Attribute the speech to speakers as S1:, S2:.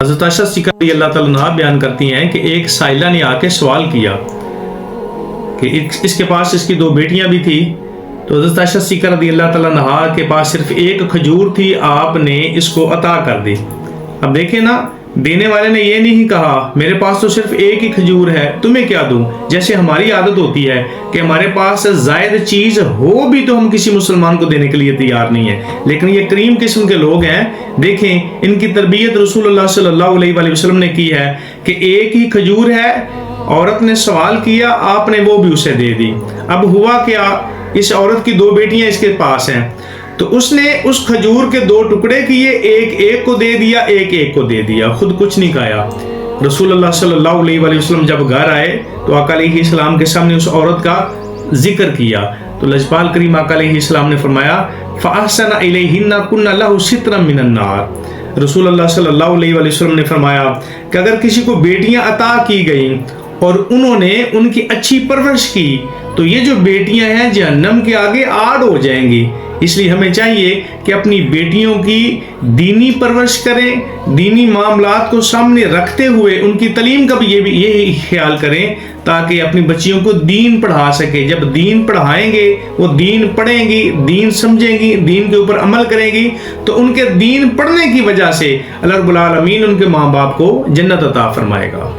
S1: حضرت عائشہ صدیقہ رضی اللہ تعالیٰ عنہا بیان کرتی ہیں کہ ایک سائلہ نے آ کے سوال کیا کہ اس کے پاس اس کی 2 بیٹیاں بھی تھی، تو حضرت عائشہ صدیقہ رضی اللہ تعالیٰ عنہا کے پاس صرف ایک کھجور تھی، آپ نے اس کو عطا کر دی۔ اب دیکھیں نا، دینے والے نے یہ نہیں کہا میرے پاس تو صرف ایک ہی کھجور ہے، تمہیں کیا دوں؟ جیسے ہماری عادت ہوتی ہے کہ ہمارے پاس زائد چیز ہو بھی تو ہم کسی مسلمان کو دینے کے لیے تیار نہیں ہے، لیکن یہ کریم قسم کے لوگ ہیں۔ دیکھیں ان کی تربیت رسول اللہ صلی اللہ علیہ وآلہ وسلم نے کی ہے کہ ایک ہی کھجور ہے، عورت نے سوال کیا، آپ نے وہ بھی اسے دے دی۔ اب ہوا کیا، اس عورت کی 2 بیٹیاں اس کے پاس ہیں، تو اس نے اس کھجور کے 2 ٹکڑے کیے، ایک کو دے دیا، ایک کو دے دیا، خود کچھ نہیں کھایا۔ رسول اللہ صلی اللہ علیہ وآلہ وسلم جب گھر آئے تو آقا علیہ السلام کے سامنے اس عورت کا ذکر کیا، تو لجپال کریم آقا علیہ السلام نے فرمایا فَأَحْسَنَ إِلَيْهِنَّ كُنَّ لَهُ سِتْرًا مِّنَ النَّارِ۔ رسول اللہ صلی اللہ علیہ وآلہ وسلم نے فرمایا کہ اگر کسی کو بیٹیاں عطا کی گئیں اور انہوں نے ان کی اچھی پرورش کی تو یہ جو بیٹیاں ہیں جہنم کے آگے آڑ ہو جائیں گی۔ اس لیے ہمیں چاہیے کہ اپنی بیٹیوں کی دینی پرورش کریں، دینی معاملات کو سامنے رکھتے ہوئے ان کی تعلیم کا بھی یہی خیال کریں تاکہ اپنی بچیوں کو دین پڑھا سکے۔ جب دین پڑھائیں گے، وہ دین پڑھیں گی، دین سمجھیں گی، دین کے اوپر عمل کریں گی، تو ان کے دین پڑھنے کی وجہ سے اللہ رب العالمین ان کے ماں باپ کو جنت عطا فرمائے گا۔